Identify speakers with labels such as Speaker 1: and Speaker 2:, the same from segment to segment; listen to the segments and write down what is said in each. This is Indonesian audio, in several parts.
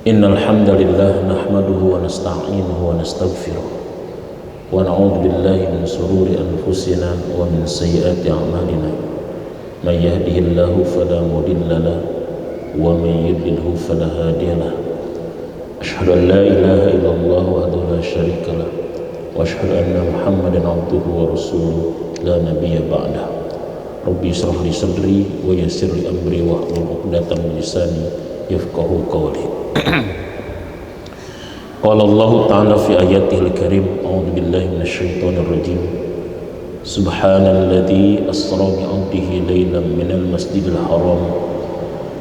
Speaker 1: Innal hamdalillah nahmaduhu wa nasta'inuhu wa nastaghfiruh wa na'udzu billahi min shururi anfusina wa min sayyiati a'malina may yahdihillahu fala mudilla lahu wa may yudlilhu fala hadiya lahu asyhadu an la ilaha illallah wahdahu la syarika lahu wa asyhadu anna muhammadan abduhu wa rasuluhu la nabiyya ba'dahu rabbi shrah li sadri wa yassir li amri wa hlul 'uqdatam min lisani yafqahu qawli. Qala Allah Ta'ala fi ayatihil karim, a'udzu billahi minasyaitonir rajim. Subhanalladzi asra bi 'abdihi lailan minal masjidil haram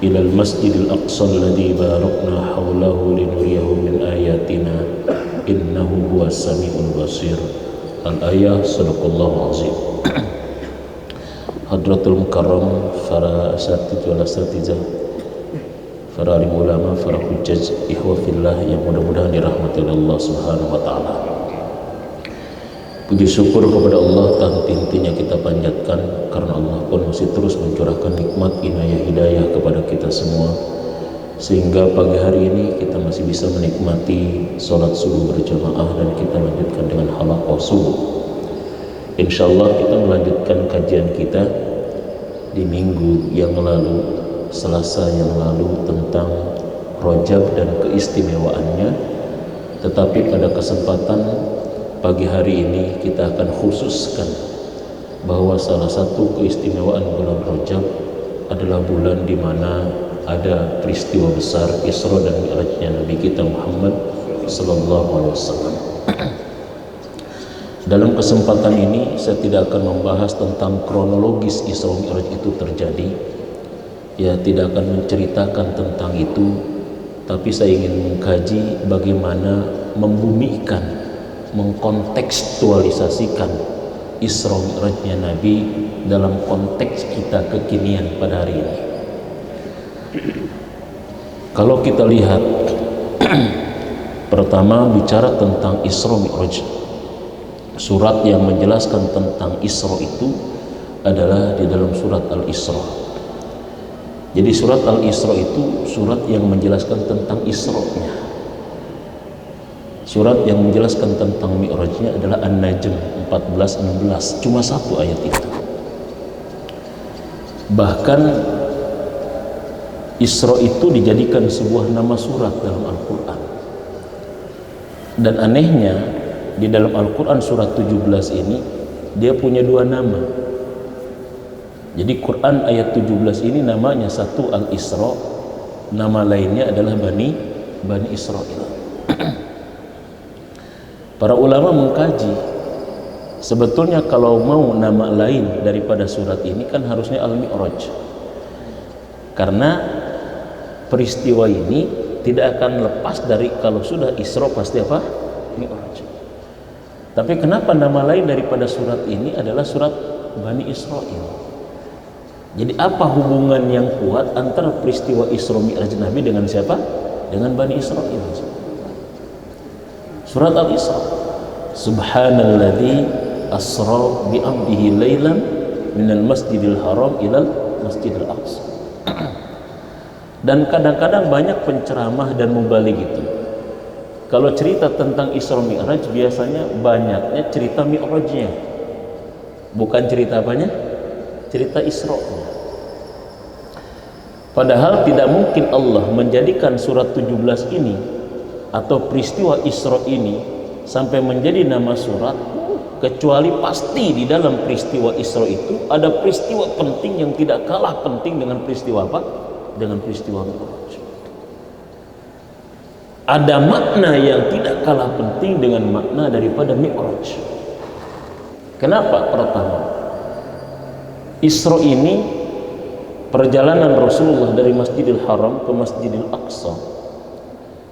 Speaker 1: ilal masjidil aqsa alladzi barakna haulahu linuriyahu min ayatina innahu huwas samiul basir. Al-ayah, sadaqallahu azim. Hadratul mukarram, para asatidz wal asatizah, para alim ulama, para hujjaj, ikhwah fillah yang mudah-mudahan dirahmati Allah Subhanahu wa taala. Puji syukur kepada Allah tak henti-hentinya kita panjatkan, karena Allah pun masih terus mencurahkan nikmat inayah hidayah kepada kita semua, sehingga pagi hari ini kita masih bisa menikmati salat subuh berjamaah dan kita lanjutkan dengan halaqah subuh. Insyaallah kita melanjutkan kajian kita di minggu yang lalu, Selasa yang lalu, tentang Rajab dan keistimewaannya. Tetapi pada kesempatan pagi hari ini kita akan khususkan bahwa salah satu keistimewaan bulan Rajab adalah bulan di mana ada peristiwa besar Isra dan Mi'rajnya Nabi kita Muhammad sallallahu alaihi wasallam. Dalam kesempatan ini saya tidak akan membahas tentang kronologis Isra Mi'raj itu terjadi, ya tidak akan menceritakan tentang itu, tapi saya ingin mengkaji bagaimana membumikan, mengkontekstualisasikan Isra Mi'rajnya Nabi dalam konteks kita kekinian pada hari ini. Kalau kita lihat pertama bicara tentang Isra Mi'raj, surat yang menjelaskan tentang Isra itu adalah di dalam surat Al-Isra. Jadi surat Al-Isra itu surat yang menjelaskan tentang Isra-nya. Surat yang menjelaskan tentang Mi'rajnya adalah An-Najm 14-16, cuma satu ayat itu. Bahkan Isra itu dijadikan sebuah nama surat dalam Al-Quran. Dan anehnya di dalam Al-Quran surat 17 ini dia punya dua nama. Jadi Quran ayat 17 ini namanya satu Al-Isra, nama lainnya adalah Bani Israil. Para ulama mengkaji, sebetulnya kalau mau nama lain daripada surat ini kan harusnya Al-Mi'raj, karena peristiwa ini tidak akan lepas dari kalau sudah Isra pasti apa? Mi'raj. Tapi kenapa nama lain daripada surat ini adalah surat Bani Israil? Jadi apa hubungan yang kuat antara peristiwa Isra Mi'raj Nabi dengan siapa? Dengan Bani Israil. Surat Al-Isra. Subhanalladzi asra bi 'abdihi lailan minal masjidil haram ilal masjidil aqsa. Dan kadang-kadang banyak penceramah dan mubalik itu, kalau cerita tentang Isra Mi'raj biasanya banyaknya cerita Mi'rajnya, bukan cerita apanya? Cerita Isra-nya. Padahal tidak mungkin Allah menjadikan surat 17 ini atau peristiwa Isra ini sampai menjadi nama surat, kecuali pasti di dalam peristiwa Isra itu ada peristiwa penting yang tidak kalah penting dengan peristiwa apa? Dengan peristiwa Mi'raj. Ada makna yang tidak kalah penting dengan makna daripada Mi'raj. Kenapa? Pertama, Isra ini perjalanan Rasulullah dari Masjidil Haram ke Masjidil Aqsa.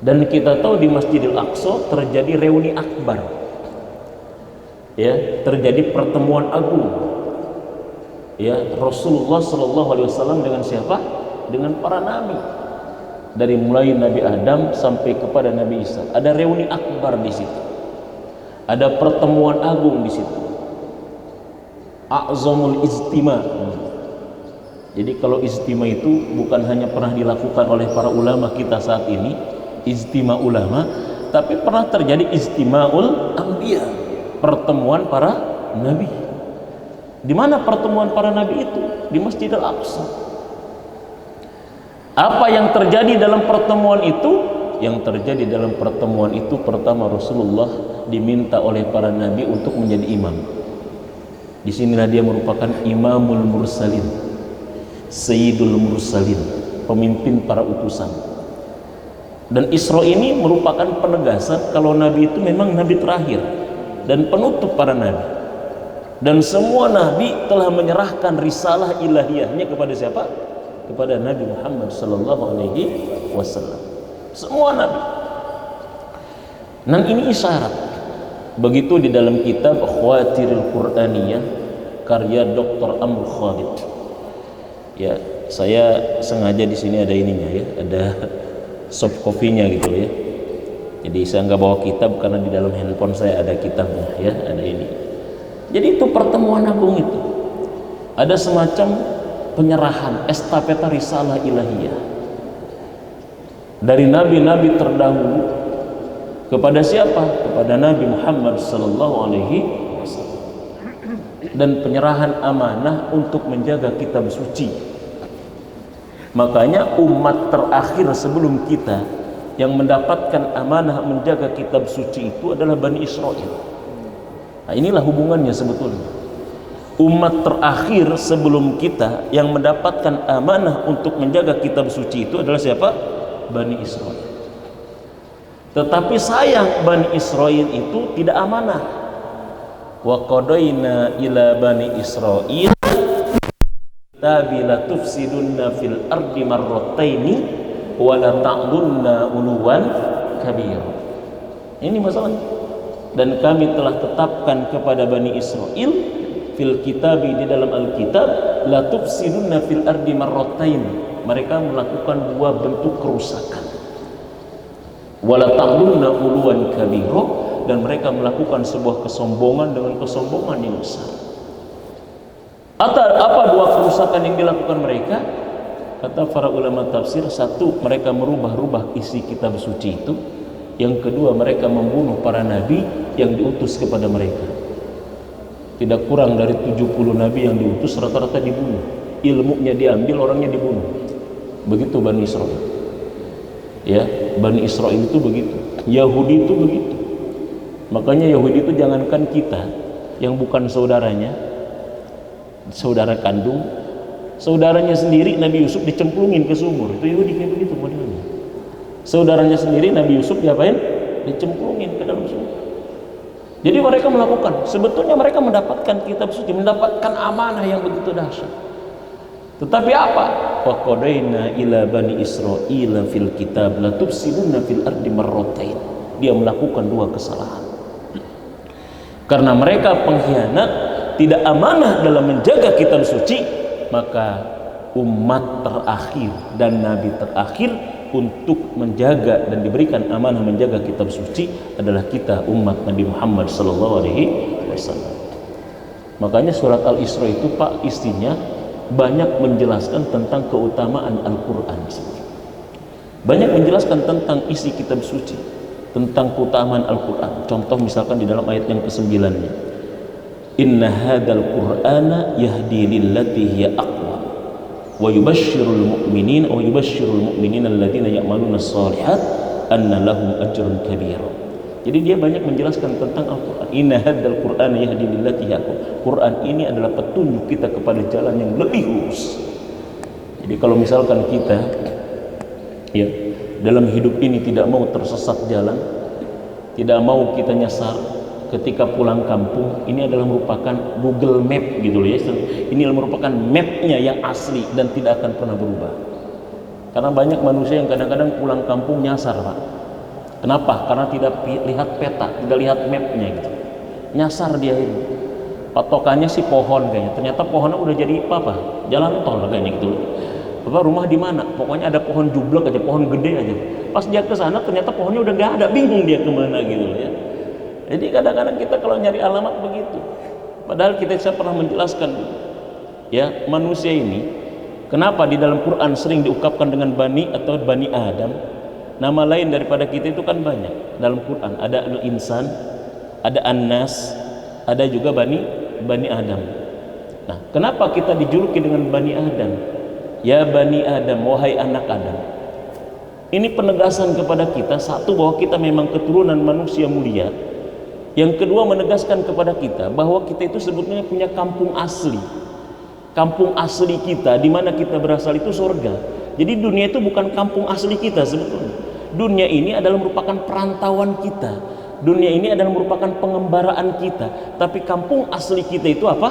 Speaker 1: Dan kita tahu di Masjidil Aqsa terjadi reuni akbar. Ya, terjadi pertemuan agung. Ya, Rasulullah sallallahu alaihi wasallam dengan siapa? Dengan para nabi. Dari mulai Nabi Adam sampai kepada Nabi Isa. Ada reuni akbar di situ. Ada pertemuan agung di situ. A'zamul ijtima. Jadi kalau ijtima itu bukan hanya pernah dilakukan oleh para ulama kita saat ini, ijtima ulama, tapi pernah terjadi ijtima'ul anbiya, pertemuan para nabi. Di mana pertemuan para nabi itu? Di Masjidil Aqsa. Apa yang terjadi dalam pertemuan itu? Yang terjadi dalam pertemuan itu, pertama Rasulullah diminta oleh para nabi untuk menjadi imam. Disinilah dia merupakan imamul mursalin, sayyidul mursalin, pemimpin para utusan. Dan Isra ini merupakan penegasan kalau nabi itu memang nabi terakhir dan penutup para nabi. Dan semua nabi telah menyerahkan risalah ilahiyahnya kepada siapa? Kepada Nabi Muhammad sallallahu alaihi wasallam. Semua nabi. Dan ini isyarat. Begitu di dalam kitab Khawatirul Qur'aniyah karya Dr. Amr Khalid. Ya, saya sengaja di sini ada ininya ya, ada soft copy-nya gitu ya. Jadi saya nggak bawa kitab karena di dalam handphone saya ada kitabnya ya, ada ini. Jadi itu pertemuan agung itu. Ada semacam penyerahan estafeta risalah ilahiyah dari nabi-nabi terdahulu kepada siapa? Kepada Nabi Muhammad sallallahu alaihi wasallam. Dan penyerahan amanah untuk menjaga kitab suci. Makanya umat terakhir sebelum kita yang mendapatkan amanah menjaga kitab suci itu adalah Bani Israel. Nah, inilah hubungannya sebetulnya. Umat terakhir sebelum kita yang mendapatkan amanah untuk menjaga kitab suci itu adalah siapa? Bani Israel. Tetapi sayang, Bani Israel itu tidak amanah. Wa qadaina ila Bani Israel la tufsidunna fil ardi marrataini wa la ta'dunna uluwan kabir. Ini masalahnya. Dan kami telah tetapkan kepada Bani Israel fil kitabi, di dalam Alkitab, la tufsidunna fil ardi marratain, mereka melakukan dua bentuk kerusakan, wala ta'dunna uluwan kabiro, dan mereka melakukan sebuah kesombongan dengan kesombongan yang besar. Apa dua kerusakan yang dilakukan mereka? Kata para ulama tafsir, satu, mereka merubah-rubah isi kitab suci itu. Yang kedua, mereka membunuh para nabi yang diutus kepada mereka. Tidak kurang dari 70 nabi yang diutus rata-rata dibunuh. Ilmunya diambil, orangnya dibunuh. Begitu Bani Israel. Ya, Bani Israel itu begitu. Yahudi itu begitu. Makanya Yahudi itu jangankan kita yang bukan saudaranya, saudara kandung, saudaranya sendiri Nabi Yusuf dicemplungin ke sumur. Itu Yahudi kayak begitu modelnya. Saudaranya sendiri Nabi Yusuf diapain? Dicemplungin ke dalam sumur. Jadi mereka melakukan, sebetulnya mereka mendapatkan kitab suci, mendapatkan amanah yang begitu dahsyat. Tetapi apa? Wa qadaina ila Bani Israil fil kitab la tufsiduna fil ardi marratain. Dia melakukan dua kesalahan. Karena mereka pengkhianat, tidak amanah dalam menjaga kitab suci, maka umat terakhir dan nabi terakhir untuk menjaga dan diberikan amanah menjaga kitab suci adalah kita, umat Nabi Muhammad sallallahu alaihi wasallam. Makanya surat Al-Isra itu Pak, istinya banyak menjelaskan tentang keutamaan Al-Qur'an. Banyak menjelaskan tentang isi kitab suci, tentang keutamaan Al-Qur'an. Contoh misalkan di dalam ayat yang ke-9-nya. Inna hadzal Qur'ana yahdi lillati hiya aqwa wa yubashshirul mu'minina alladziina ya'maluna ash-shalihat anna lahum ajrun kabira. Jadi dia banyak menjelaskan tentang Al-Qur'an. Inna hadzal Qur'ana yahdi lillati hiya aqwa. Quran ini adalah petunjuk kita kepada jalan yang lebih lurus. Jadi kalau misalkan kita ya dalam hidup ini tidak mau tersesat jalan, tidak mau kita nyasar ketika pulang kampung, ini adalah merupakan Google Map gitu loh ya. Ini merupakan mapnya yang asli dan tidak akan pernah berubah. Karena banyak manusia yang kadang-kadang pulang kampung nyasar Pak. Kenapa? Karena tidak lihat peta, tidak lihat mapnya gitu. Nyasar dia ini. Patokannya sih pohon kayaknya. Ternyata pohonnya udah jadi apa? Jalan tol kayaknya gitu. Bapak rumah di mana? Pokoknya ada pohon jublek aja, pohon gede aja. Pas dia ke sana ternyata pohonnya udah nggak ada, bingung dia kemana gitu loh ya. Jadi kadang-kadang kita kalau nyari alamat begitu. Padahal saya pernah menjelaskan ya, manusia ini kenapa di dalam Quran sering diungkapkan dengan Bani atau Bani Adam? Nama lain daripada kita itu kan banyak dalam Quran. Ada al-insan, ada an-nas, ada juga Bani Adam. Nah, kenapa kita dijuluki dengan Bani Adam? Ya Bani Adam, wahai anak Adam. Ini penegasan kepada kita, satu, bahwa kita memang keturunan manusia mulia. Yang kedua, menegaskan kepada kita bahwa kita itu sebetulnya punya kampung asli. Kampung asli kita, di mana kita berasal, itu surga. Jadi dunia itu bukan kampung asli kita sebetulnya. Dunia ini adalah merupakan perantauan kita. Dunia ini adalah merupakan pengembaraan kita. Tapi kampung asli kita itu apa?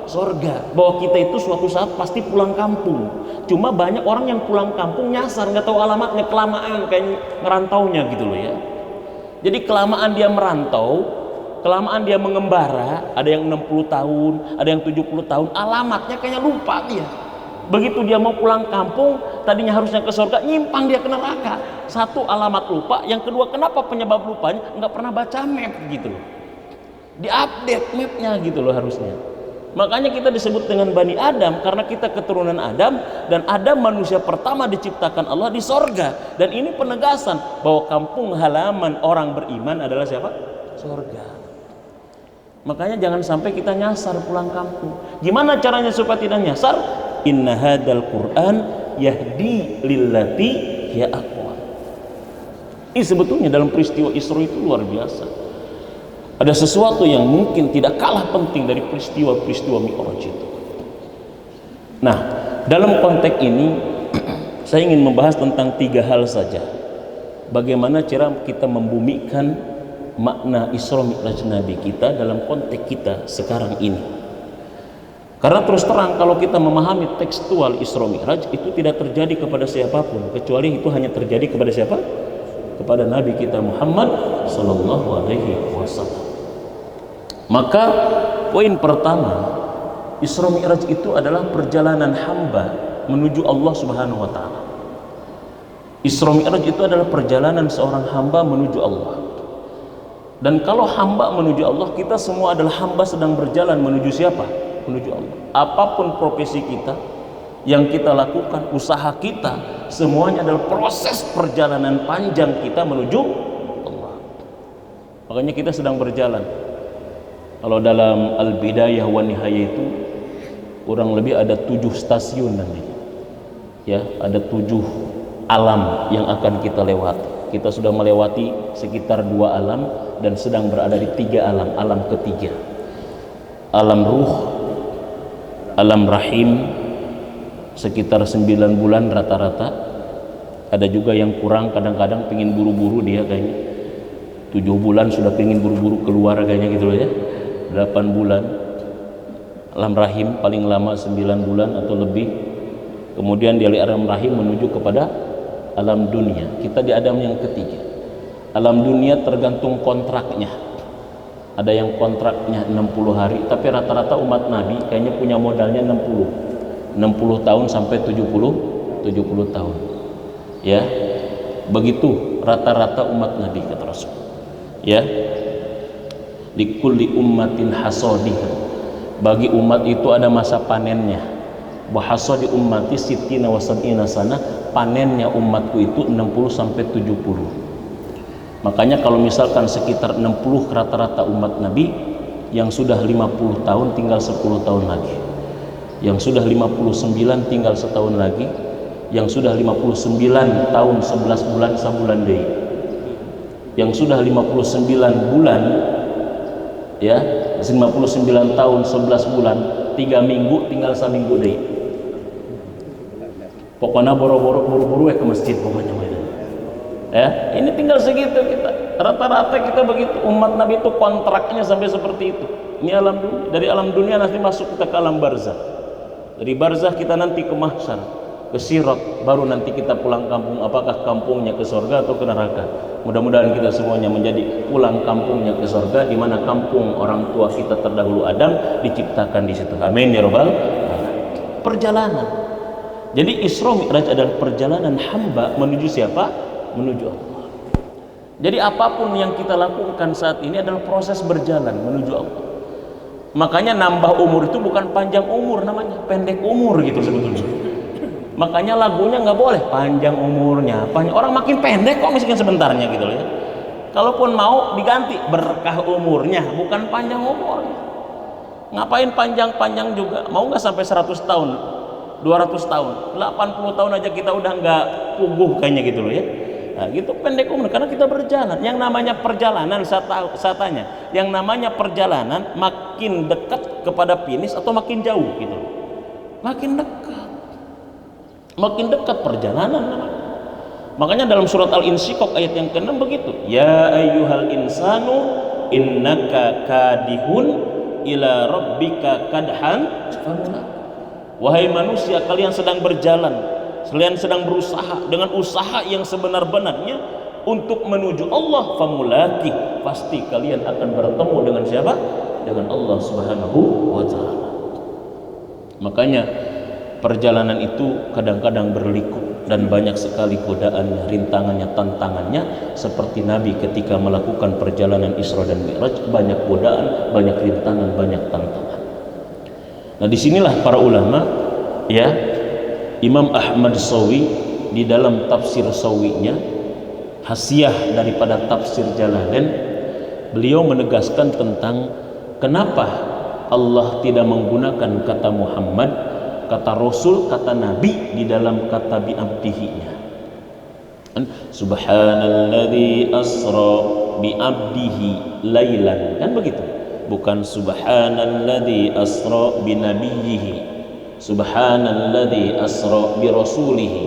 Speaker 1: Surga. Bahwa kita itu suatu saat pasti pulang kampung. Cuma banyak orang yang pulang kampung nyasar, nggak tahu alamatnya, kelamaan kayak ngerantaunya gitu loh ya. Jadi kelamaan dia merantau, kelamaan dia mengembara, ada yang 60 tahun, ada yang 70 tahun, alamatnya kayaknya lupa dia. Begitu dia mau pulang kampung, tadinya harusnya ke surga, nyimpang dia ke neraka. Satu, alamat lupa. Yang kedua, kenapa penyebab lupanya? Nggak pernah baca map gitu loh. Diupdate mapnya gitu loh harusnya. Makanya kita disebut dengan Bani Adam, karena kita keturunan Adam, dan Adam manusia pertama diciptakan Allah di sorga. Dan ini penegasan bahwa kampung halaman orang beriman adalah siapa? Sorga. Makanya jangan sampai kita nyasar pulang kampung. Gimana caranya supaya tidak nyasar? Inna hadal Quran yahdi lillati ya aqwa. Ini sebetulnya dalam peristiwa Isra itu luar biasa. Ada sesuatu yang mungkin tidak kalah penting dari peristiwa-peristiwa Mi'raj itu. Nah, dalam konteks ini saya ingin membahas tentang 3 hal saja. Bagaimana cara kita membumikan makna Isra Mi'raj Nabi kita dalam konteks kita sekarang ini. Karena terus terang, kalau kita memahami tekstual Isra Mi'raj itu tidak terjadi kepada siapapun, kecuali itu hanya terjadi kepada siapa? Kepada Nabi kita Muhammad sallallahu alaihi wasallam. Maka poin pertama, Isra Mi'raj itu adalah perjalanan hamba menuju Allah Subhanahu wa taala. Isra Mi'raj itu adalah perjalanan seorang hamba menuju Allah. Dan kalau hamba menuju Allah, kita semua adalah hamba sedang berjalan menuju siapa? Menuju Allah. Apapun profesi kita, yang kita lakukan, usaha kita, semuanya adalah proses perjalanan panjang kita menuju Allah. Makanya kita sedang berjalan. Kalau dalam Al-Bidayah wa Nihayah itu kurang lebih ada 7 stasiun nanti. Ya, ada 7 alam yang akan kita lewati. Kita sudah melewati sekitar 2 alam dan sedang berada di 3 alam. Alam ketiga, alam ruh, alam rahim, sekitar 9 bulan rata-rata. Ada juga yang kurang, kadang-kadang pengen buru-buru dia kayaknya 7 bulan sudah pengen buru-buru keluar kayaknya gitu loh ya. 8 bulan alam rahim, paling lama 9 bulan atau lebih. Kemudian dari alam rahim menuju kepada alam dunia. Kita di alam yang ketiga. Alam dunia tergantung kontraknya. Ada yang kontraknya 60 hari, tapi rata-rata umat Nabi kayaknya punya modalnya 60 tahun sampai 70 tahun. Ya. Begitu rata-rata umat Nabi kata Rasul. Ya. Likulli ummatin hasadih. Bagi umat itu ada masa panennya. Wa hasadi ummati sittina wa sab'ina sana. Panennya umatku itu 60 sampai 70. Makanya kalau misalkan sekitar 60 rata-rata umat Nabi, yang sudah 50 tahun tinggal 10 tahun lagi. Yang sudah 59 tinggal setahun lagi. Yang sudah 59 tahun 11 bulan sabulan deui. Yang sudah 59 bulan ya, 59 tahun 11 bulan 3 minggu tinggal 1 minggu deui. Pokoknya buru-buru ke masjid pokoknya. Ya, ini tinggal segitu kita. Rata-rata kita begitu. Umat Nabi itu kontraknya sampai seperti itu. Ini alam dunia. Dari alam dunia nanti masuk kita ke alam barzah. Dari barzah kita nanti ke mahsyar, ke sirat, baru nanti kita pulang kampung. Apakah kampungnya ke surga atau ke neraka? Mudah-mudahan kita semuanya menjadi pulang kampungnya ke surga, di mana kampung orang tua kita terdahulu Adam diciptakan di situ. Amin ya rabbal alamin. Perjalanan. Jadi Isra Mi'raj adalah perjalanan hamba menuju siapa? Menuju Allah. Jadi apapun yang kita lakukan saat ini adalah proses berjalan menuju Allah. Makanya nambah umur itu bukan panjang umur namanya, pendek umur gitu sebetulnya. Makanya lagunya nggak boleh panjang umurnya, panjang. Orang makin pendek kok miskin sebentarnya gitu loh ya. Kalaupun mau diganti berkah umurnya, bukan panjang umurnya. Ngapain panjang-panjang juga? Mau nggak sampai 100 tahun, 200 tahun, 80 tahun aja kita udah nggak puguh kayaknya gitu loh ya. Nah, gitu pendek umur karena kita berjalan. Yang namanya perjalanan, saya tanya, yang namanya perjalanan makin dekat kepada finish atau makin jauh gitu? Makin dekat. Makin dekat perjalanan namanya. Makanya dalam surat Al-Insyiqaq ayat yang ke-6 begitu. Ya ayyuhal insanu innaka kadihun ila rabbika kadhan famulaq. Wahai manusia, kalian sedang berjalan, kalian sedang berusaha dengan usaha yang sebenar-benarnya untuk menuju Allah, famulaki, pasti kalian akan bertemu dengan siapa? Dengan Allah Subhanahu wa taala. Makanya perjalanan itu kadang-kadang berliku dan banyak sekali godaan, rintangannya, tantangannya, seperti Nabi ketika melakukan perjalanan Isra dan Mi'raj, banyak godaan, banyak rintangan, banyak tantangan. Nah, disinilah para ulama ya, Imam Ahmad Shawi di dalam tafsir Shawinya, hasiah daripada tafsir Jalalain, beliau menegaskan tentang kenapa Allah tidak menggunakan kata Muhammad, kata Rasul, kata Nabi di dalam kata bi'abdihi-nya. Subhanalladzi asra bi'abdihi lailan, kan begitu? Bukan subhanalladzi asra binabiyyihi, subhanalladzi asra birasulihi,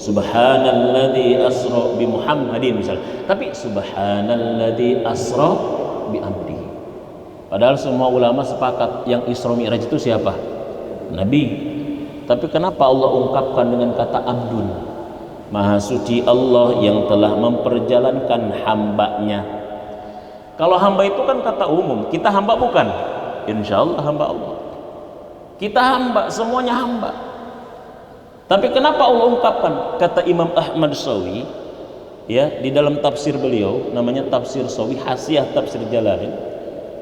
Speaker 1: subhanalladzi asra bi Muhammadin misalnya, tapi subhanalladzi asra bi'abdihi. Padahal semua ulama sepakat yang Isra Mi'raj itu siapa? Nabi. Tapi kenapa Allah ungkapkan dengan kata abdun? Maha suci Allah yang telah memperjalankan hambanya. Kalau hamba itu kan kata umum, kita hamba bukan? Insya Allah hamba Allah. Kita hamba, semuanya hamba. Tapi kenapa Allah ungkapkan? Kata Imam Ahmad Shawi ya, di dalam tafsir beliau, namanya tafsir Shawi, hasiah tafsir Jalalain,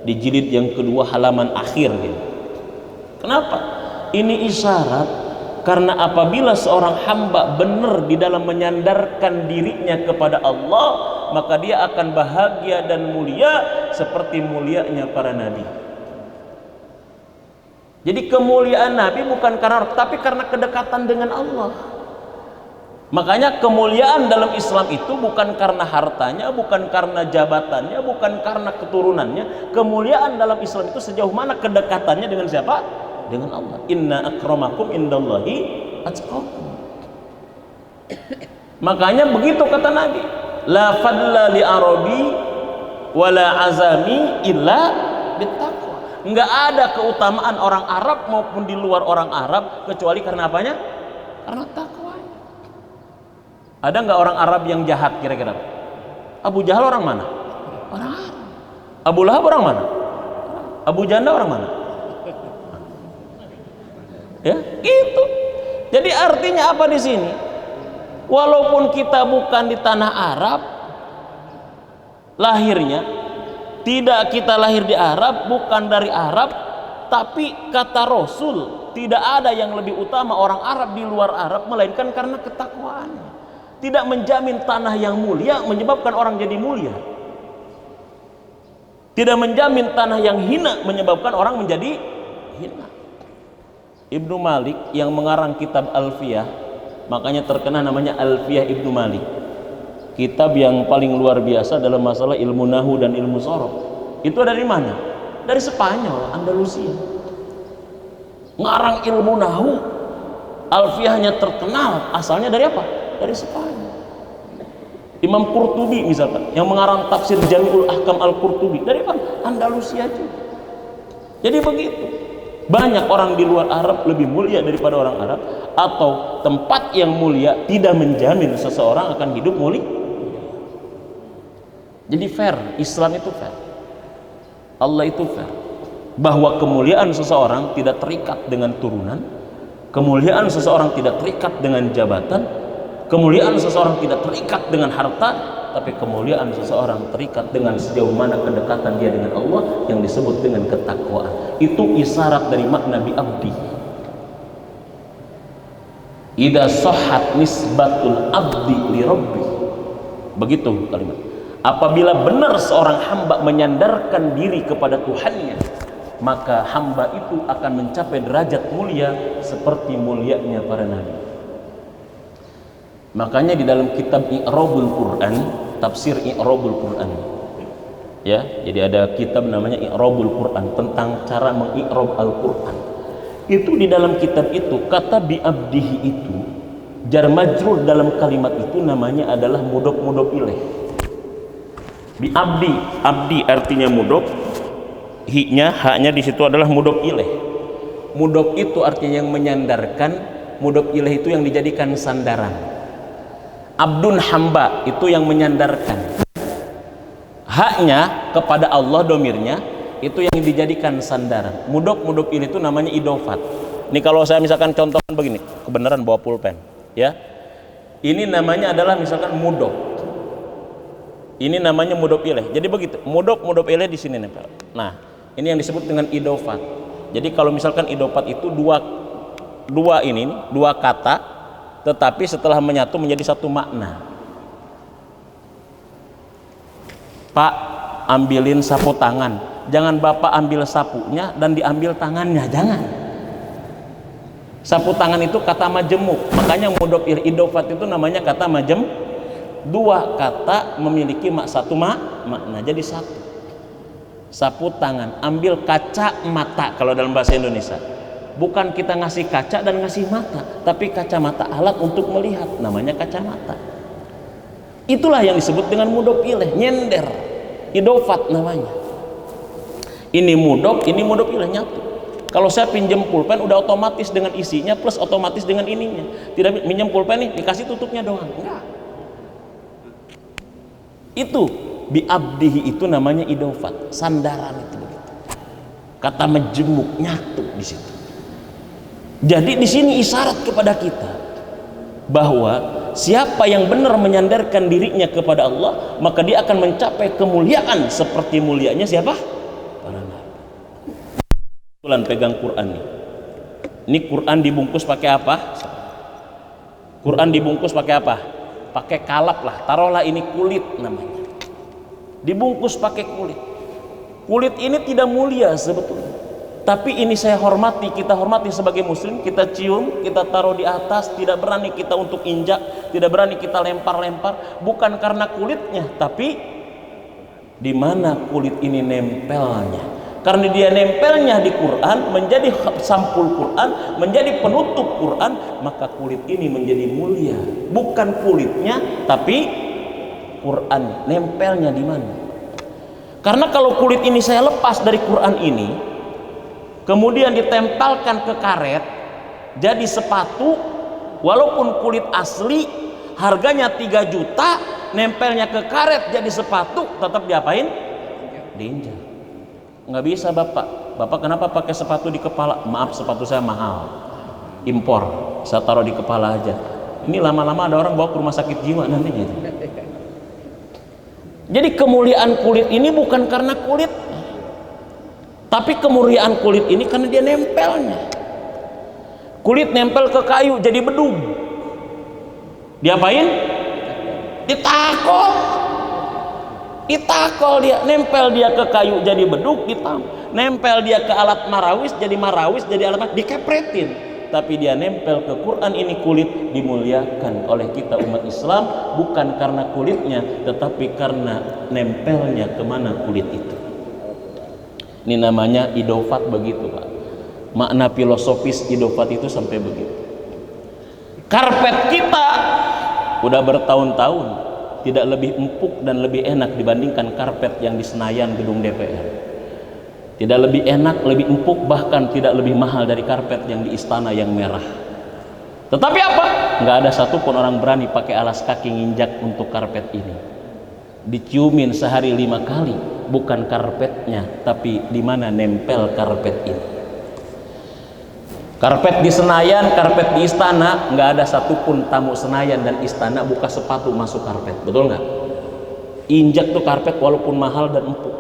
Speaker 1: di jilid yang kedua halaman akhir gitu. Kenapa? Ini isyarat karena apabila seorang hamba benar di dalam menyandarkan dirinya kepada Allah, maka dia akan bahagia dan mulia seperti mulianya para nabi. Jadi kemuliaan nabi bukan karena, tapi karena kedekatan dengan Allah. Makanya kemuliaan dalam Islam itu bukan karena hartanya, bukan karena jabatannya, bukan karena keturunannya. Kemuliaan dalam Islam itu sejauh mana kedekatannya dengan siapa? Dengan Allah. Inna akramakum indallahi atqakum. Makanya begitu kata Nabi, la fadla li arabi wala azami illa bittaqwa. Enggak ada keutamaan orang Arab maupun di luar orang Arab kecuali karena apanya? Karena takwa. Ada nggak orang Arab yang jahat kira-kira? Abu Jahal orang mana? Orang Arab. Abu Lahab orang mana? Abu Janda orang mana? Ya, gitu. Jadi artinya apa di sini? Walaupun kita bukan di tanah Arab, lahirnya tidak kita lahir di Arab, bukan dari Arab, tapi kata Rasul, tidak ada yang lebih utama orang Arab di luar Arab melainkan karena ketakwaannya. Tidak menjamin tanah yang mulia menyebabkan orang jadi mulia. Tidak menjamin tanah yang hina menyebabkan orang menjadi hina. Ibnu Malik yang mengarang kitab Alfiyah, makanya terkenal namanya Alfiyah Ibnu Malik. Kitab yang paling luar biasa dalam masalah ilmu nahu dan ilmu sorof. Itu dari mana? Dari Spanyol, Andalusia. Ngarang ilmu nahu, Alfiyahnya terkenal, asalnya dari apa? Dari Spanyol. Imam Qurtubi misalkan, yang mengarang tafsir Jami'ul Ahkam Al-Qurtubi, dari mana? Andalusia juga. Jadi begitu. Banyak orang di luar Arab lebih mulia daripada orang Arab, atau tempat yang mulia tidak menjamin seseorang akan hidup mulia. Jadi fair, Islam itu fair, Allah itu fair, bahwa kemuliaan seseorang tidak terikat dengan turunan, kemuliaan seseorang tidak terikat dengan jabatan, kemuliaan seseorang tidak terikat dengan harta, tapi kemuliaan seseorang terikat dengan sejauh mana kedekatan dia dengan Allah yang disebut dengan ketakwaan. Itu isyarat dari makna bi'abdi. idza sahhat nisbatul abdi li rabbi. Begitu kalimat. Apabila benar seorang hamba menyandarkan diri kepada Tuhannya, maka hamba itu akan mencapai derajat mulia seperti mulianya para nabi. Makanya di dalam kitab I'rabul Quran, tafsir I'rabul Quran, ya, jadi ada kitab namanya I'rabul Quran tentang cara mengi'rab Al-Quran. Itu di dalam kitab itu kata bi abdihi itu jar majrur dalam kalimat itu namanya adalah mudhof ilaih. Bi abdi, abdi artinya mudhof, hi-nya, haknya di situ adalah mudhof ilaih. Mudhof itu artinya yang menyandarkan, mudhof ilaih itu yang dijadikan sandaran. Abdun hamba itu yang menyandarkan. Haknya kepada Allah domirnya itu yang dijadikan sandaran. Mudhof ilaih itu namanya idofat. Ini kalau saya misalkan contohkan begini, kebenaran bawa pulpen, ya. Ini namanya adalah misalkan mudhof. Ini namanya mudhof ilaih. Jadi begitu, mudhof ilaih di sini nempel. Nah, ini yang disebut dengan idofat. Jadi kalau misalkan idofat itu dua kata, tetapi setelah menyatu menjadi satu makna. Pak, ambilin sapu tangan. Jangan Bapak ambil sapunya dan diambil tangannya, jangan. Sapu tangan itu kata majemuk. Makanya mudhof ilaih idofat itu namanya kata majemuk. Dua kata memiliki satu makna, jadi satu. Sapu tangan, ambil kaca mata kalau dalam bahasa Indonesia. Bukan kita ngasih kaca dan ngasih mata, tapi kacamata alat untuk melihat, namanya kacamata. Itulah yang disebut dengan mudhof ilaih, nyender, idofat namanya. Ini mudhof ilaih nyatu. Kalau saya pinjam pulpen udah otomatis dengan isinya plus otomatis dengan ininya. Tidak pinjam pulpen nih dikasih tutupnya doang, enggak. Itu bi abdihi itu namanya idofat, sandaran itu begitu. Kata majemuk nyatu di situ. Jadi di sini isyarat kepada kita bahwa siapa yang benar menyandarkan dirinya kepada Allah, maka dia akan mencapai kemuliaan seperti mulianya siapa? Para nabi. Kebetulan pegang Quran nih. Ini Quran dibungkus pakai apa? Quran dibungkus pakai apa? Pakai kalap lah, taruhlah ini kulit namanya. Dibungkus pakai kulit. Kulit ini tidak mulia sebetulnya, tapi ini saya hormati, kita hormati sebagai muslim, kita cium, kita taruh di atas, tidak berani kita untuk injak, tidak berani kita lempar-lempar, bukan karena kulitnya, tapi di mana kulit ini nempelnya. Karena dia nempelnya di Quran, menjadi sampul Quran, menjadi penutup Quran, maka kulit ini menjadi mulia. Bukan kulitnya, tapi Quran nempelnya di mana? Karena kalau kulit ini saya lepas dari Quran ini, kemudian ditempelkan ke karet, jadi sepatu, walaupun kulit asli, harganya 3 juta, nempelnya ke karet jadi sepatu, tetap diapain? Diinjak. Nggak bisa bapak kenapa pakai sepatu di kepala? Maaf, sepatu saya mahal, impor, saya taruh di kepala aja. Ini lama-lama ada orang bawa ke rumah sakit jiwa nantinya. Jadi kemuliaan kulit ini bukan karena kulit, tapi kemuliaan kulit ini karena dia nempelnya. Kulit nempel ke kayu jadi bedug, diapain? Ditakol dia, nempel dia ke kayu jadi beduk, nempel dia ke alat marawis jadi alat dikepretin. Tapi dia nempel ke Quran ini, kulit dimuliakan oleh kita umat Islam, bukan karena kulitnya, tetapi karena nempelnya kemana kulit itu. Ini namanya idofat begitu Pak. Makna filosofis idofat itu sampai begitu. Karpet kita udah bertahun-tahun tidak lebih empuk dan lebih enak dibandingkan karpet yang di Senayan gedung DPR. Tidak lebih enak, lebih empuk, bahkan tidak lebih mahal dari karpet yang di istana yang merah. Tetapi apa? Nggak ada satupun orang berani pakai alas kaki nginjak untuk karpet ini. Diciumin sehari 5 kali, bukan karpetnya, tapi di mana nempel karpet ini. Karpet di Senayan, karpet di istana, nggak ada satupun tamu Senayan dan istana buka sepatu masuk karpet, betul nggak? Injak tuh karpet walaupun mahal dan empuk,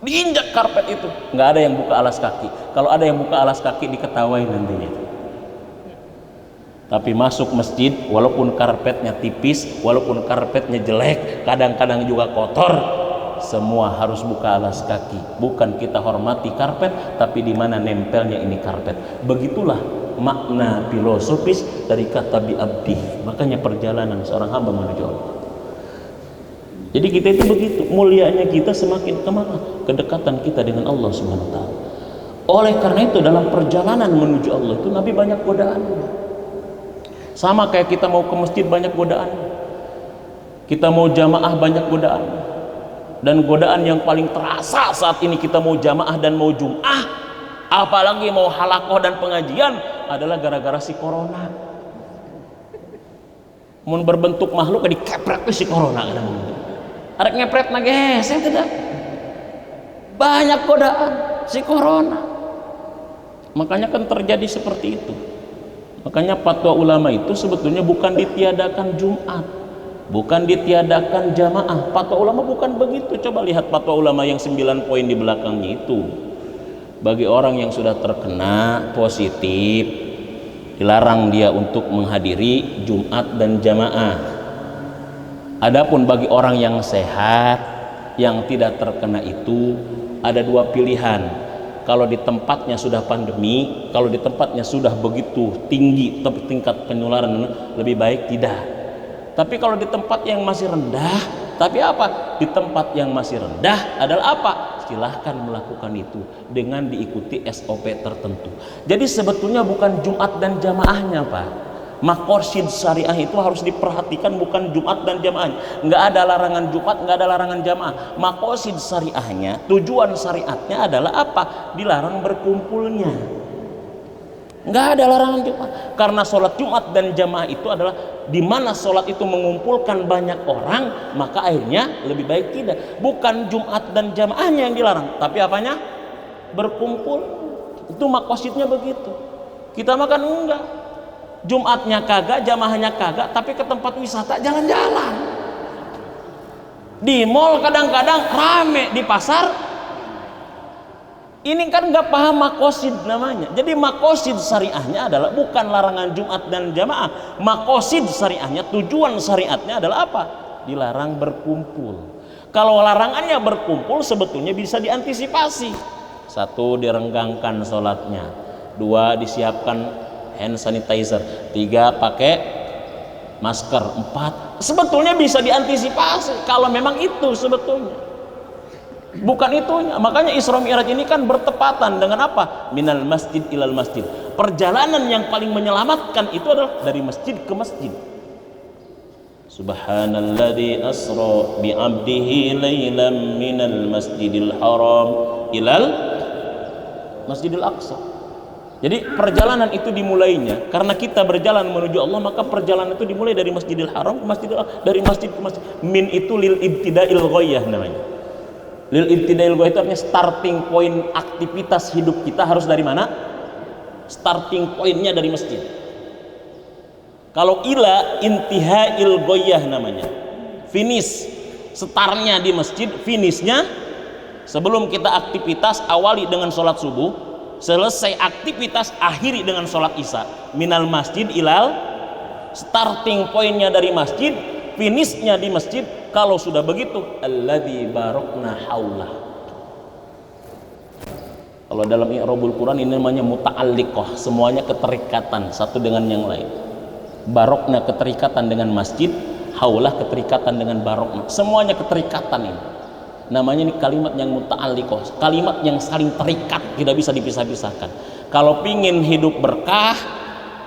Speaker 1: diinjak karpet itu, nggak ada yang buka alas kaki. Kalau ada yang buka alas kaki diketawain nantinya. Tapi masuk masjid walaupun karpetnya tipis, walaupun karpetnya jelek, kadang-kadang juga kotor, semua harus buka alas kaki. Bukan kita hormati karpet, tapi di mana nempelnya ini karpet. Begitulah makna filosofis dari kata bi'abdi. Makanya perjalanan seorang hamba menuju Allah. Jadi kita itu begitu, mulianya kita semakin kemana? Kedekatan kita dengan Allah Subhanahu wa ta'ala. Oleh karena itu dalam perjalanan menuju Allah itu Nabi banyak godaan. Sama kayak kita mau ke masjid banyak godaan, kita mau jamaah banyak godaan. Dan godaan yang paling terasa saat ini kita mau jamaah dan mau jum'ah, apalagi mau halakoh dan pengajian, adalah gara-gara si corona. Mun berbentuk makhluk dikepret si corona, arek ngepret nage saya tidak. Banyak godaan si corona. Makanya kan terjadi seperti itu. Makanya fatwa ulama itu sebetulnya bukan ditiadakan Jumat, bukan ditiadakan jamaah. Fatwa ulama bukan begitu. Coba lihat fatwa ulama yang 9 poin di belakangnya itu. Bagi orang yang sudah terkena positif, dilarang dia untuk menghadiri Jumat dan jamaah. Adapun bagi orang yang sehat, yang tidak terkena itu, ada 2 pilihan. Kalau di tempatnya sudah pandemi, kalau di tempatnya sudah begitu tinggi tingkat penularan, lebih baik tidak. Tapi kalau di tempat yang masih rendah, tapi apa? Di tempat yang masih rendah adalah apa? Silahkan melakukan itu dengan diikuti SOP tertentu. Jadi sebetulnya bukan Jumat dan jamaahnya, Pak. Maqasid syariah itu harus diperhatikan, bukan Jumat dan jamaahnya. Nggak ada larangan Jumat, nggak ada larangan jamaah. Maqasid syariahnya, tujuan syariatnya adalah apa? Dilarang berkumpulnya. Nggak ada larangan Jumat, karena sholat Jumat dan jamaah itu adalah di mana sholat itu mengumpulkan banyak orang, maka akhirnya lebih baik tidak. Bukan Jumat dan jamaahnya yang dilarang, tapi apanya? Berkumpul. Itu maqasidnya begitu. Kita makan enggak. Jumatnya kagak, jamaahnya kagak, tapi ke tempat wisata jalan-jalan. Di mall kadang-kadang rame, di pasar. Ini kan nggak paham maqasid namanya. Jadi maqasid syariahnya adalah bukan larangan Jumat dan jamaah. Maqasid syariahnya, tujuan syariatnya adalah apa? Dilarang berkumpul. Kalau larangannya berkumpul sebetulnya bisa diantisipasi. 1, direnggangkan sholatnya. 2, disiapkan hand sanitizer. 3, pakai masker. 4, sebetulnya bisa diantisipasi kalau memang itu sebetulnya, bukan itunya. Makanya Isra Mi'raj ini kan bertepatan dengan apa? Minal masjid ilal masjid. Perjalanan yang paling menyelamatkan itu adalah dari masjid ke masjid. Subhanalladzi asra bi'abdihi lailan minal masjidil haram ilal masjidil aqsa. Jadi perjalanan itu dimulainya karena kita berjalan menuju Allah, maka perjalanan itu dimulai dari Masjidil Haram ke Masjidil Aqsa, dari masjid ke masjid. Min itu lil ibtida'il ghaiyah namanya. Lil ibtida'il ghaiyah itu artinya starting point aktivitas hidup kita harus dari mana? Starting pointnya dari masjid. Kalau ila intiha'il ghaiyah namanya. Finish, startnya di masjid, finishnya sebelum kita aktivitas awali dengan sholat subuh. Selesai aktivitas akhiri dengan sholat isya. Minal masjid ilal, starting pointnya dari masjid, finishnya di masjid. Kalau sudah begitu, alladzi barokna haulah. Kalau dalam i'rabul Quran ini namanya muta'alliqah, semuanya keterikatan satu dengan yang lain. Barokna keterikatan dengan masjid, haulah keterikatan dengan barokna, semuanya keterikatan ini. Namanya ini kalimat yang muta'alliqah, kalimat yang saling terikat, tidak bisa dipisah-pisahkan. Kalau pingin hidup berkah,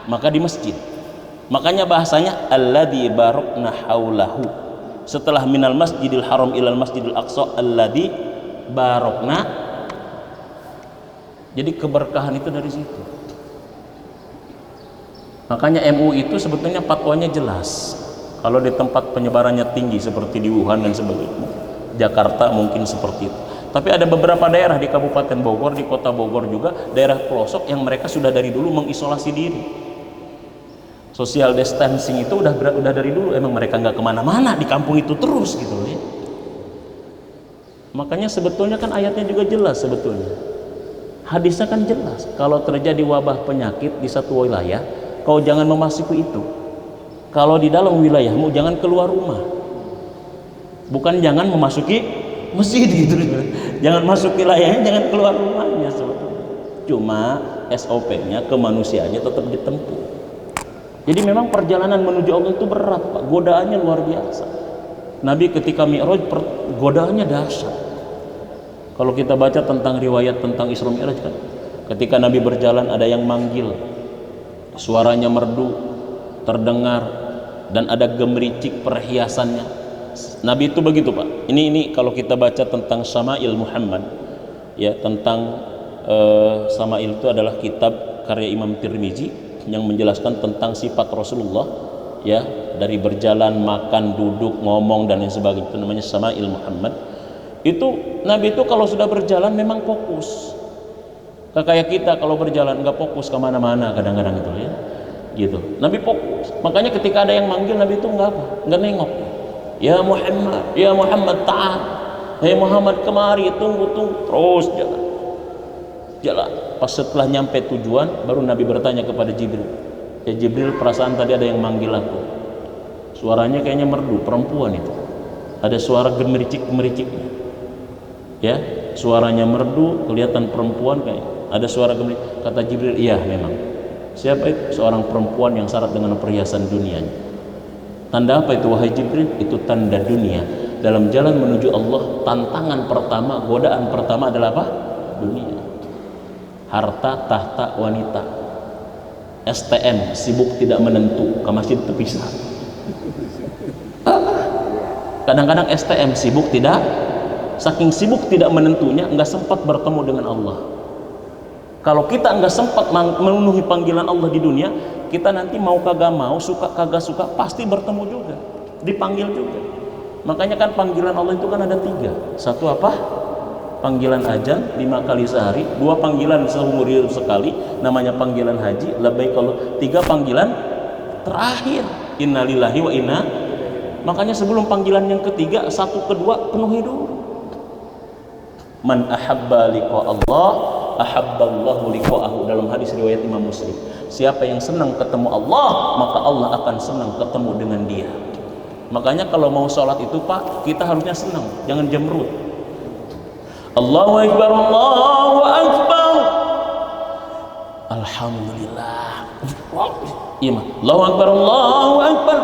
Speaker 1: maka di masjid. Makanya bahasanya alladzi barokna haulahu. Setelah minal masjidil haram ilal masjidil aqsa, alladzi barokna. Jadi keberkahan itu dari situ. Makanya MUI itu sebetulnya fatwanya jelas. Kalau di tempat penyebarannya tinggi seperti di Wuhan dan sebagainya, Jakarta mungkin seperti itu. Tapi ada beberapa daerah di Kabupaten Bogor, di Kota Bogor juga, daerah pelosok yang mereka sudah dari dulu mengisolasi diri. Social distancing itu udah dari dulu. Emang mereka nggak kemana-mana, di kampung itu terus gitu ya. Makanya sebetulnya kan ayatnya juga jelas sebetulnya. Hadisnya kan jelas. Kalau terjadi wabah penyakit di satu wilayah,
Speaker 2: kau jangan memasuki itu. Kalau di dalam wilayahmu jangan keluar rumah. Bukan jangan memasuki masjid gitu. Jangan masuk wilayahnya, jangan keluar rumahnya sebetulnya. Cuma SOP-nya, kemanusiaannya tetap ditempuh. Jadi memang perjalanan menuju Allah itu berat, Pak. Godaannya luar biasa. Nabi ketika Mi'raj godaannya dahsyat. Kalau kita baca tentang riwayat tentang Isra Mi'raj kan, ketika Nabi berjalan ada yang manggil, suaranya merdu, terdengar, dan ada gemericik perhiasannya. Nabi itu begitu, Pak. Ini kalau kita baca tentang Syama'il Muhammad, ya, tentang Syama'il itu adalah kitab karya Imam Tirmizi yang menjelaskan tentang sifat Rasulullah, ya, dari berjalan, makan, duduk, ngomong dan lain sebagainya. Itu namanya Syama'il Muhammad. Itu Nabi itu kalau sudah berjalan memang fokus. Kayak kita kalau berjalan nggak fokus kemana-mana kadang-kadang itu, ya, gitu. Nabi fokus. Makanya ketika ada yang manggil, Nabi itu nggak nengok. Ya Muhammad ta'al. Hai Muhammad, kemari, tunggu, terus jalan. Pas setelah nyampe tujuan, baru Nabi bertanya kepada Jibril. Ya Jibril, perasaan tadi ada yang manggil aku. Suaranya kayaknya merdu, perempuan itu. Ada suara gemericik-gemericiknya. Ya, suaranya merdu, kelihatan perempuan kayak. Ada suara gemericik. Kata Jibril, iya memang. Siapa itu? Seorang perempuan yang syarat dengan perhiasan dunianya. Tanda apa itu wahai Jibril? Itu tanda dunia. Dalam jalan menuju Allah, tantangan pertama, godaan pertama adalah apa? Dunia. Harta, tahta, wanita. STM, sibuk tidak menentu, ke masjid terpisah. Kadang-kadang STM sibuk tidak, saking sibuk tidak menentunya, nggak sempat bertemu dengan Allah. Kalau kita nggak sempat memenuhi panggilan Allah di dunia, kita nanti mau kagak mau, suka kagak suka, pasti bertemu juga, dipanggil juga. Makanya kan panggilan Allah itu kan ada 3. Satu apa? Panggilan azan 5 kali sehari. 2 panggilan seumur hidup sekali, namanya panggilan haji, labbaik Allah. 3 panggilan terakhir, innalillahi wa inna. Makanya sebelum panggilan yang ketiga, 1, kedua penuhi dulu. Man ahabba liqa Allah, ahabballahu liqa'ahu, dalam hadis riwayat Imam Muslim. Siapa yang senang ketemu Allah, maka Allah akan senang ketemu dengan dia. Makanya kalau mau sholat itu, Pak, kita harusnya senang, jangan jemrut. Allahu Akbar, Allahu Akbar, Alhamdulillah. Iya mah, Allahu Akbar, Allahu Akbar.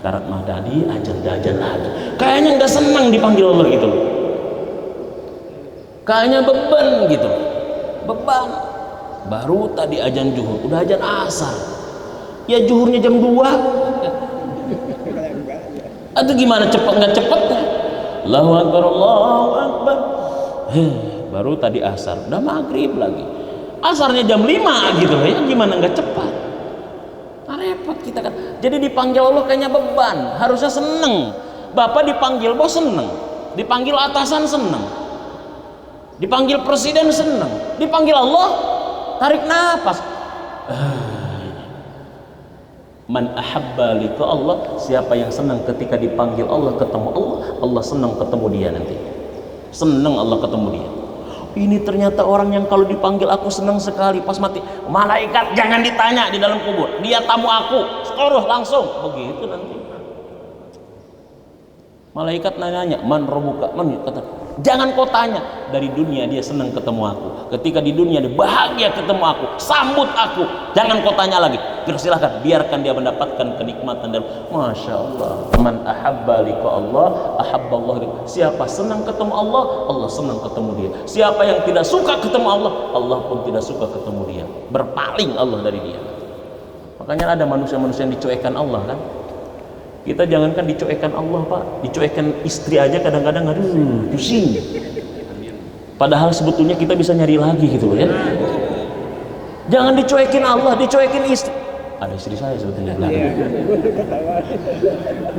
Speaker 2: Karat madani, ajan lagi. Kayaknya nggak senang dipanggil Allah gitu. Kayaknya beban gitu. Beban. Baru tadi ajan zuhur, udah ajan asar. Ya zuhurnya jam 2. Atau gimana, cepat nggak cepatnya? Allahu Akbar, Allahu Akbar. Baru tadi asar, udah maghrib lagi. Asarnya jam 5 gitu ya, gimana nggak cepat? Nah, repot kita kan. Jadi dipanggil Allah kayaknya beban, harusnya seneng. Bapak dipanggil bos seneng, dipanggil atasan seneng, dipanggil presiden seneng, dipanggil Allah tarik nafas. Man ahabba liqa Allah, siapa yang senang ketika dipanggil Allah, ketemu Allah, Allah senang ketemu dia nanti. Senang Allah ketemu dia. Ini ternyata orang yang kalau dipanggil aku senang sekali, pas mati malaikat jangan ditanya di dalam kubur, dia tamu aku, seluruh langsung begitu nanti. Malaikat nanya, man robuka, man, kata, jangan kau tanya. Dari dunia dia senang ketemu aku, ketika di dunia dia bahagia ketemu aku, sambut aku, jangan kau tanya lagi. Silakan biarkan dia mendapatkan kenikmatan dan masya Allah. Man ahabba liqa Allah, ahabba Allah liqa. Siapa senang ketemu Allah, Allah senang ketemu dia. Siapa yang tidak suka ketemu Allah, Allah pun tidak suka ketemu dia. Berpaling Allah dari dia. Makanya ada manusia-manusia yang dicuekkan Allah kan. Kita jangankan dicuekkan Allah, Pak, dicuekkan istri aja kadang-kadang aduh pusing. Padahal sebetulnya kita bisa nyari lagi gitu ya. Jangan dicuekin Allah, dicuekin istri. Ada istri saya sebetulnya belakang.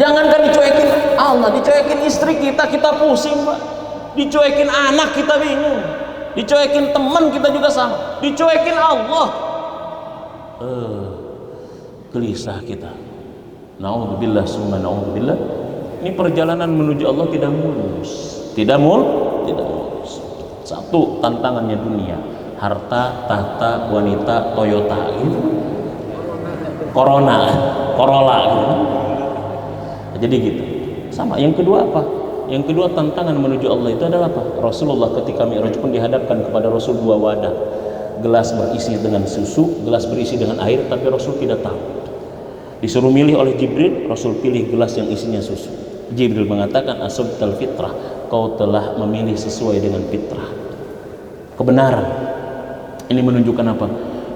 Speaker 2: Jangankan dicuekin Allah, dicuekin istri kita pusing, Pak. Dicuekin anak kita bingung. Dicuekin teman kita juga sama. Dicuekin Allah. Gelisah kita. Na'udzubillah summa na'udzubillah. Ini perjalanan menuju Allah tidak mulus. Tidak mulus. Satu, tantangannya dunia. harta, tahta, wanita, Toyota gitu. Corona, Corolla gitu. Jadi gitu. Sama. Yang kedua apa? Yang kedua tantangan menuju Allah itu adalah apa? Rasulullah ketika Mi'raj pun dihadapkan kepada Rasul dua wadah. Gelas berisi dengan susu, gelas berisi dengan air, tapi Rasul tidak tahu. Disuruh milih oleh Jibril, Rasul pilih gelas yang isinya susu. Jibril mengatakan, asabtal fitrah, kau telah memilih sesuai dengan fitrah, kebenaran. Ini menunjukkan apa?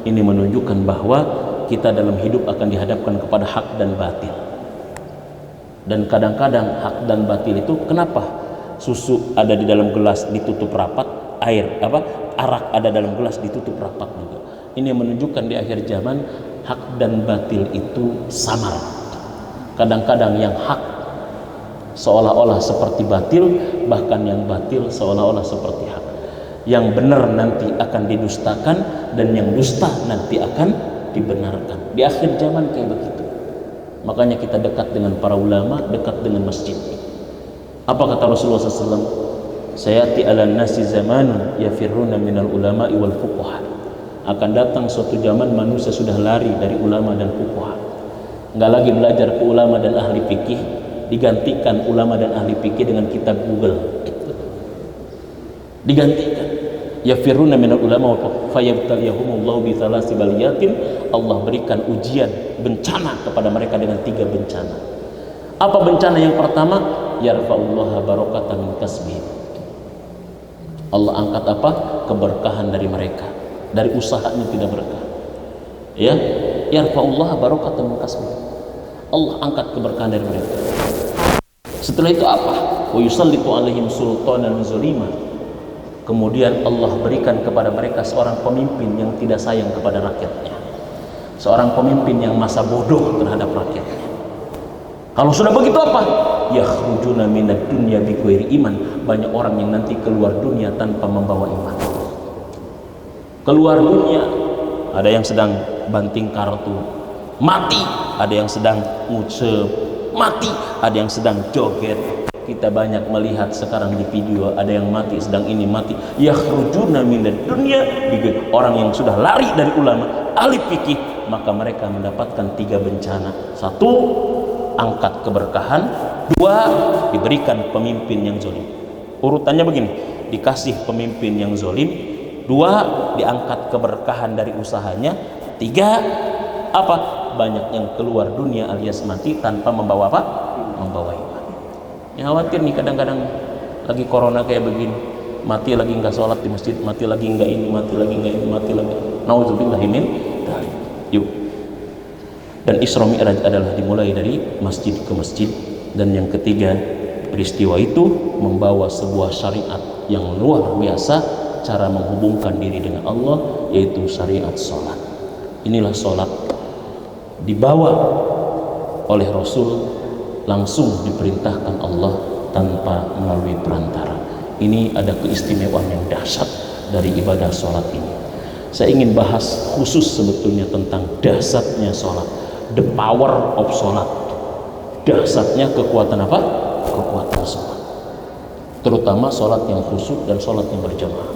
Speaker 2: Ini menunjukkan bahwa kita dalam hidup akan dihadapkan kepada hak dan batil. Dan kadang-kadang hak dan batil itu, kenapa susu ada di dalam gelas ditutup rapat, arak ada dalam gelas ditutup rapat juga. Ini menunjukkan di akhir zaman hak dan batil itu samar. Kadang-kadang yang hak seolah-olah seperti batil, bahkan yang batil seolah-olah seperti hak. Yang benar nanti akan didustakan, dan yang dusta nanti akan dibenarkan. Di akhir zaman kayak begitu. Makanya kita dekat dengan para ulama, dekat dengan masjid. Apa kata Rasulullah SAW? Sayati ala nasi zamanun yafirruna minal ulama'i wal fuqaha. Akan datang suatu zaman manusia sudah lari dari ulama dan fuqaha. Enggak lagi belajar ke ulama dan ahli fikih, digantikan ulama dan ahli fikih dengan kitab Google. Digantikan. Yafirruna minal ulama wa fayabtaliyahumullahu bi thalasi baliyatin. Allah berikan ujian, bencana kepada mereka dengan 3 bencana. Apa bencana yang pertama? Yarfa'ullaha barakatan min kasbihim. Allah angkat apa? Keberkahan dari mereka, dari usahanya tidak berkah. Ya, yarfa'ullaha barakatan min kasbihim. Allah angkat keberkahan dari mereka. Setelah itu apa? Wa yusallitu alaihim sultanan zalima. Kemudian Allah berikan kepada mereka seorang pemimpin yang tidak sayang kepada rakyatnya, seorang pemimpin yang masa bodoh terhadap rakyatnya. Kalau sudah begitu apa? Yakhrujuna minad dunya bighairi iman. Banyak orang yang nanti keluar dunia tanpa membawa iman. Keluar dunia, ada yang sedang banting kartu, mati. Ada yang sedang ngucep, mati. Ada yang sedang joget. Kita banyak melihat sekarang di video, ada yang mati, sedang ini mati. Yakhrujuna minad dunya, orang yang sudah lari dari ulama, ahli fikih, maka mereka mendapatkan 3 bencana. 1, angkat keberkahan. 2, diberikan pemimpin yang zalim. Urutannya begini, dikasih pemimpin yang zalim. 2, diangkat keberkahan dari usahanya. 3, apa? Banyak yang keluar dunia alias mati tanpa membawa apa? Membawa iman. Yang khawatir nih kadang-kadang lagi corona kayak begini, mati lagi nggak sholat di masjid, mati lagi nggak ini, mati lagi nggak ini, mati lagi. Nauzubillahi min dzalik. Yuk. Dan Isra Mi'raj adalah dimulai dari masjid ke masjid. Dan yang ketiga, peristiwa itu membawa sebuah syariat yang luar biasa, cara menghubungkan diri dengan Allah, yaitu syariat sholat. Inilah sholat dibawa oleh Rasul, langsung diperintahkan Allah tanpa melalui perantara. Ini ada keistimewaan yang dahsyat dari ibadah sholat ini. Saya ingin bahas khusus sebetulnya tentang dahsyatnya sholat, the power of sholat. Dahsyatnya kekuatan apa? Kekuatan sholat, terutama sholat yang khusyuk dan sholat yang berjamaah.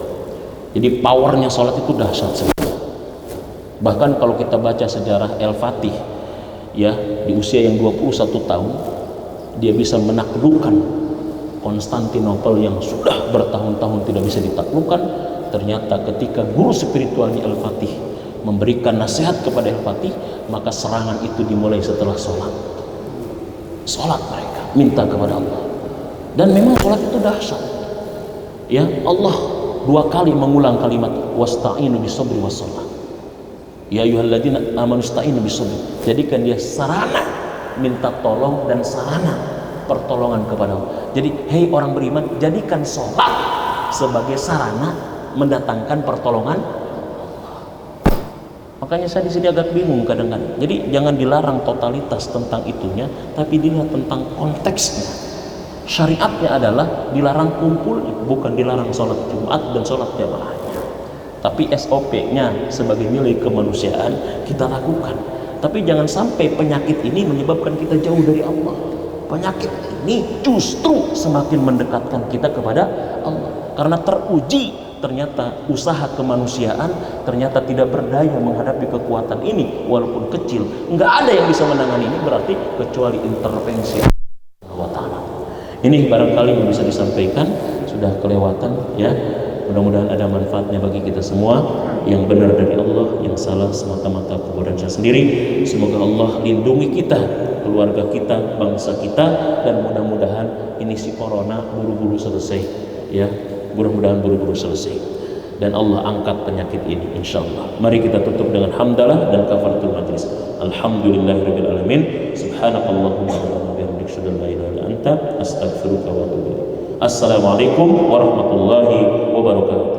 Speaker 2: Jadi powernya sholat itu dahsyat sekali. Bahkan kalau kita baca sejarah El-Fatih, ya, di usia yang 21 tahun dia bisa menaklukkan Konstantinopel yang sudah bertahun-tahun tidak bisa ditaklukkan. Ternyata ketika guru spiritualnya El-Fatih memberikan nasihat kepada El-Fatih, maka serangan itu dimulai setelah sholat. Sholat mereka minta kepada Allah, dan memang sholat itu dahsyat. Ya, Allah 2 kali mengulang kalimat wasta'inu bisabri wassalah. Ya ayyuhalladzina amanu ista'inu bisabri. Jadikan dia sarana minta tolong dan sarana pertolongan kepada Allah. Jadi, hei orang beriman, jadikan sholat sebagai sarana mendatangkan pertolongan. Makanya saya di sini agak bingung kadang-kadang. Jadi jangan dilarang totalitas tentang itunya, tapi dilihat tentang konteksnya. Syariatnya adalah dilarang kumpulnya, bukan dilarang sholat Jumat dan sholat jamaahnya. Tapi SOP-nya sebagai nilai kemanusiaan kita lakukan. Tapi jangan sampai penyakit ini menyebabkan kita jauh dari Allah. Penyakit ini justru semakin mendekatkan kita kepada Allah. Karena teruji ternyata usaha kemanusiaan ternyata tidak berdaya menghadapi kekuatan ini walaupun kecil. Nggak ada yang bisa menangani ini berarti kecuali intervensi Allah Ta'ala. Ini barangkali yang bisa disampaikan, sudah kelewatan ya. Mudah-mudahan ada manfaatnya bagi kita semua. Yang benar dari Allah, yang salah semata-mata kebodohan saya sendiri. Semoga Allah lindungi kita, keluarga kita, bangsa kita, dan mudah-mudahan ini si corona buru-buru selesai ya. Mudah-mudahan buru-buru selesai dan Allah angkat penyakit ini insyaallah. Mari kita tutup dengan hamdalah dan kafaratul majlis. Alhamdulillahirabbil alamin. Subhanakallahumma wa bihamdika asyhadu an la ilaha illa anta astaghfiruka wa atubu ilaik. Assalamualaikum warahmatullahi wabarakatuh.